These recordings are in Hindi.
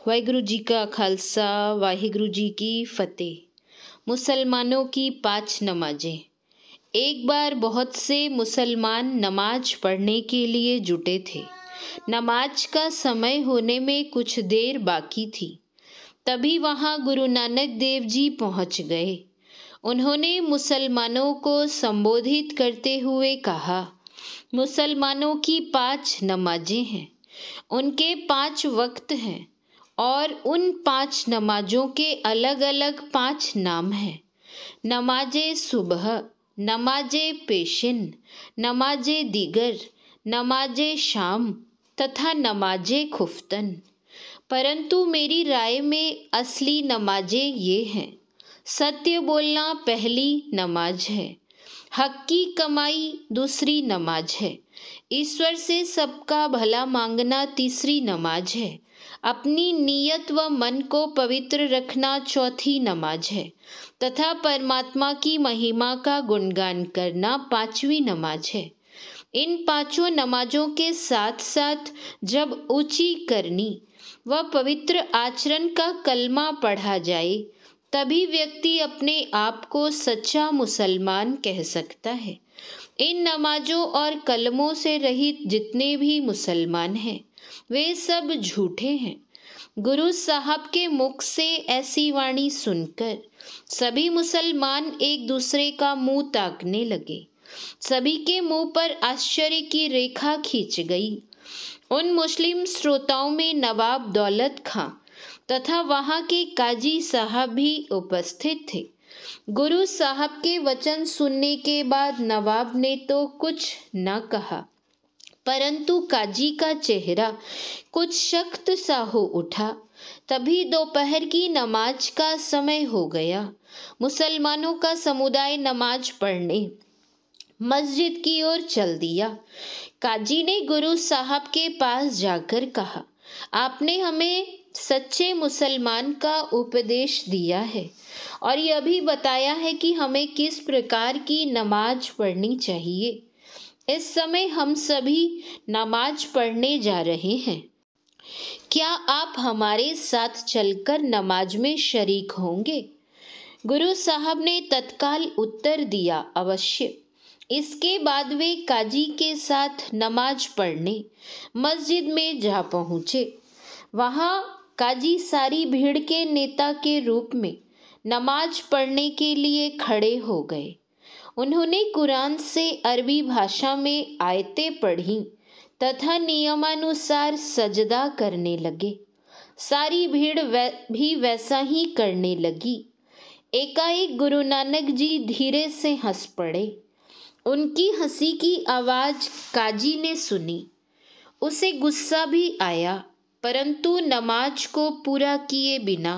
वाहिगुरु जी का खालसा वाहिगुरु जी की फतेह। मुसलमानों की 5 नमाजें। एक बार बहुत से मुसलमान नमाज पढ़ने के लिए जुटे थे। नमाज का समय होने में कुछ देर बाकी थी। तभी वहां गुरु नानक देव जी पहुंच गए। उन्होंने मुसलमानों को संबोधित करते हुए कहा, मुसलमानों की 5 नमाजें हैं। उनके 5 वक्त हैं और उन 5 नमाजों के अलग अलग 5 नाम हैं। नमाजे सुबह, नमाजे पेशिन, नमाजे दिगर, नमाजे शाम तथा नमाजे खुफ्तन। परंतु मेरी राय में असली नमाजें ये हैं। सत्य बोलना पहली नमाज है, हक की कमाई दूसरी नमाज है, ईश्वर से सबका भला मांगना तीसरी नमाज है, अपनी नीयत व मन को पवित्र रखना चौथी नमाज है तथा परमात्मा की महिमा का गुणगान करना 5वीं नमाज है। इन 5 नमाजों के साथ साथ जब ऊंची करनी व पवित्र आचरण का कलमा पढ़ा जाए तभी व्यक्ति अपने आप को सच्चा मुसलमान कह सकता है। इन नमाजों और कलमों से रहित जितने भी मुसलमान हैं वे सब झूठे हैं। गुरु साहब के मुख से ऐसी वाणी सुनकर सभी मुसलमान एक दूसरे का मुंह ताकने लगे। सभी के मुंह पर आश्चर्य की रेखा खींच गई। उन मुस्लिम श्रोताओं में नवाब दौलत खां तथा वहां के काजी साहब भी उपस्थित थे। गुरु साहब के वचन सुनने के बाद नवाब ने तो कुछ न कहा, परंतु काजी का चेहरा कुछ सख्त सा हो उठा। तभी दोपहर की नमाज का समय हो गया। मुसलमानों का समुदाय नमाज पढ़ने मस्जिद की ओर चल दिया। काजी ने गुरु साहब के पास जाकर कहा, आपने हमें सच्चे मुसलमान का उपदेश दिया है और यह भी बताया है कि हमें किस प्रकार की नमाज पढ़नी चाहिए। इस समय हम सभी नमाज पढ़ने जा रहे हैं। क्या आप हमारे साथ चलकर नमाज में शरीक होंगे? गुरु साहब ने तत्काल उत्तर दिया, अवश्य। इसके बाद वे काजी के साथ नमाज पढ़ने मस्जिद में जा पहुंचे। वहां काजी सारी भीड़ के नेता के रूप में नमाज पढ़ने के लिए खड़े हो गए। उन्होंने कुरान से अरबी भाषा में आयतें पढ़ी तथा नियमानुसार सजदा करने लगे। सारी भीड़ भी वैसा ही करने लगी। एकाएक गुरु नानक जी धीरे से हंस पड़े। उनकी हंसी की आवाज काजी ने सुनी। उसे गुस्सा भी आया, परंतु नमाज को पूरा किए बिना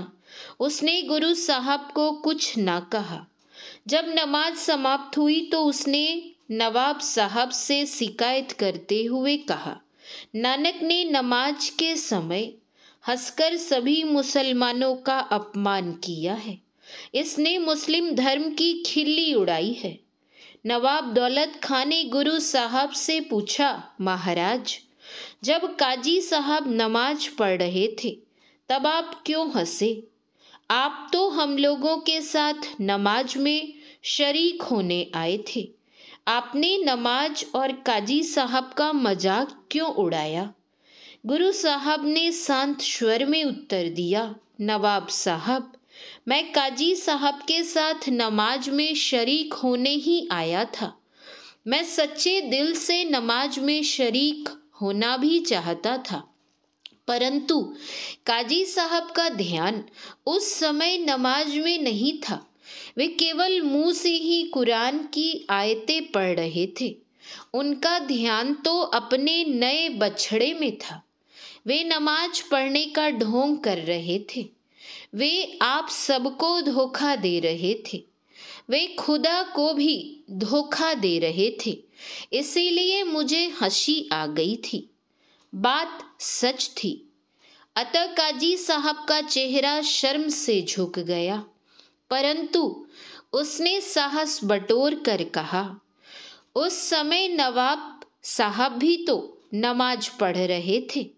उसने गुरु साहब को न कहा। जब नमाज समाप्त हुई तो उसने नवाब साहब से शिकायत करते हुए कहा, नानक ने नमाज के समय हंसकर सभी मुसलमानों का अपमान किया है। इसने मुस्लिम धर्म की खिल्ली उड़ाई है। नवाब दौलत खां ने गुरु साहब से पूछा, महाराज, जब काजी साहब नमाज पढ़ रहे थे तब आप क्यों हंसे? आप तो हम लोगों के साथ नमाज में शरीक होने आए थे। आपने नमाज और काजी साहब का मजाक क्यों उड़ाया? गुरु साहब ने शांत स्वर में उत्तर दिया, नवाब साहब, मैं काजी साहब के साथ नमाज में शरीक होने ही आया था। मैं सच्चे दिल से नमाज में शरीक होना भी चाहता था, परंतु काजी साहब का ध्यान उस समय नमाज में नहीं था। वे केवल मुंह से ही कुरान की आयतें पढ़ रहे थे। उनका ध्यान तो अपने नए बछड़े में था। वे नमाज पढ़ने का ढोंग कर रहे थे। वे आप सबको धोखा दे रहे थे। वे खुदा को भी धोखा दे रहे थे। इसीलिए मुझे हंसी आ गई थी। बात सच थी। अतः काजी साहब का चेहरा शर्म से झुक गया, परंतु उसने साहस बटोर कर कहा, उस समय नवाब साहब भी तो नमाज पढ़ रहे थे।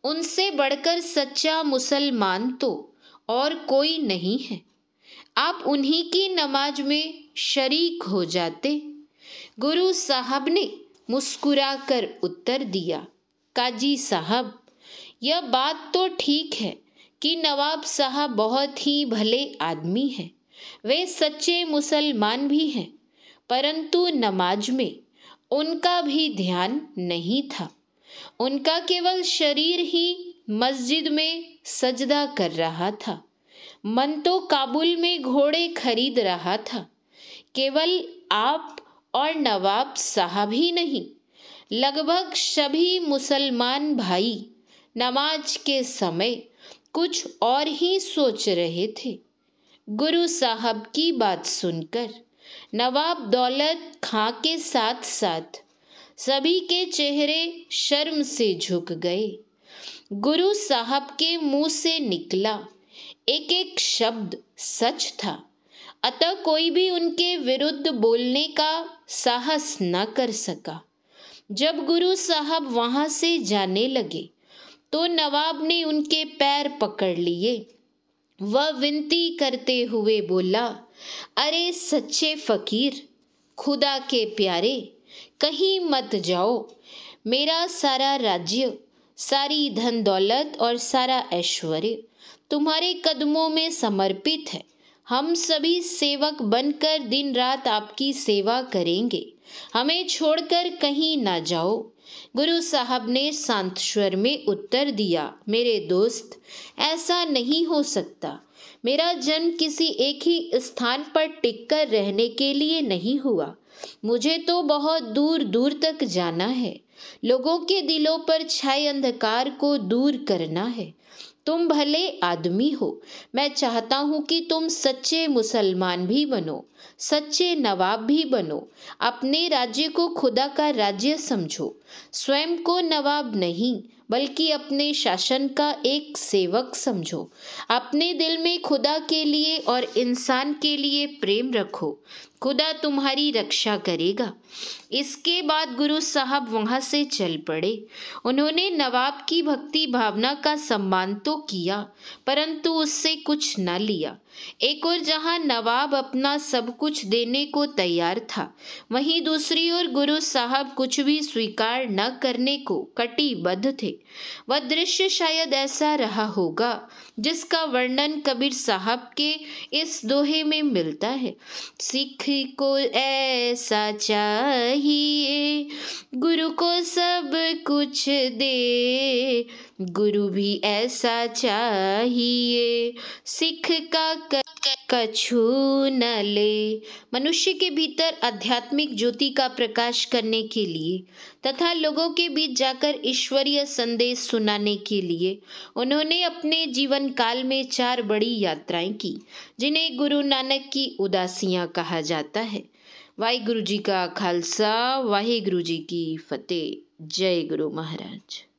उनसे बढ़कर सच्चा मुसलमान तो और कोई नहीं है। आप उन्हीं की नमाज में शरीक हो जाते। गुरु साहब ने मुस्कुराकर उत्तर दिया, काजी साहब, यह बात तो ठीक है कि नवाब साहब बहुत ही भले आदमी हैं, वे सच्चे मुसलमान भी हैं, परंतु नमाज में उनका भी ध्यान नहीं था। उनका केवल शरीर ही मस्जिद में सजदा कर रहा था, मन तो काबुल में घोड़े खरीद रहा था। केवल आप और नवाब साहब ही नहीं, लगभग सभी मुसलमान भाई नमाज के समय कुछ और ही सोच रहे थे। गुरु साहब की बात सुनकर नवाब दौलत खां के साथ साथ सभी के चेहरे शर्म से झुक गए। गुरु साहब के मुंह से निकला एक एक शब्द सच था, अतः कोई भी उनके विरुद्ध बोलने का साहस न कर सका। जब गुरु साहब वहां से जाने लगे तो नवाब ने उनके पैर पकड़ लिए। वह विनती करते हुए बोला, अरे सच्चे फकीर, खुदा के प्यारे, कहीं मत जाओ। मेरा सारा राज्य, सारी धन दौलत और सारा ऐश्वर्य तुम्हारे कदमों में समर्पित है। हम सभी सेवक बनकर दिन रात आपकी सेवा करेंगे। हमें छोड़कर कहीं ना जाओ। गुरु साहब ने शांत स्वर में उत्तर दिया, मेरे दोस्त, ऐसा नहीं हो सकता। मेरा जन्म किसी एक ही स्थान पर टिककर रहने के लिए नहीं हुआ। मुझे तो बहुत दूर दूर तक जाना है। लोगों के दिलों पर छाए अंधकार को दूर करना है। तुम भले आदमी हो, मैं चाहता हूं कि तुम सच्चे मुसलमान भी बनो, सच्चे नवाब भी बनो। अपने राज्य को खुदा का राज्य समझो। स्वयं को नवाब नहीं बल्कि अपने शासन का एक सेवक समझो। अपने दिल में खुदा के लिए और इंसान के लिए प्रेम रखो। खुदा तुम्हारी रक्षा करेगा। इसके बाद गुरु साहब वहां से चल पड़े। उन्होंने नवाब की भक्ति भावना का सम्मान तो किया, परंतु उससे कुछ न लिया। एक और जहां नवाब अपना सब कुछ देने को तैयार था, वहीं दूसरी ओर गुरु साहब कुछ भी स्वीकार न करने को कटिबद्ध थे। वह दृश्य शायद ऐसा रहा होगा जिसका वर्णन कबीर साहब के इस दोहे में मिलता है, सिख को ऐसा चाहिए, गुरु को सब कुछ दे, गुरु भी ऐसा चाहिए, सिख का कछु न ले। मनुष्य के भीतर आध्यात्मिक ज्योति का प्रकाश करने के लिए तथा लोगों के बीच जाकर ईश्वरीय संदेश सुनाने के लिए उन्होंने अपने जीवन काल में 4 बड़ी यात्राएं की, जिन्हें गुरु नानक की उदासियां कहा जाता है। वाहिगुरु जी का खालसा, वाहिगुरु जी की फतेह। जय गुरु महाराज।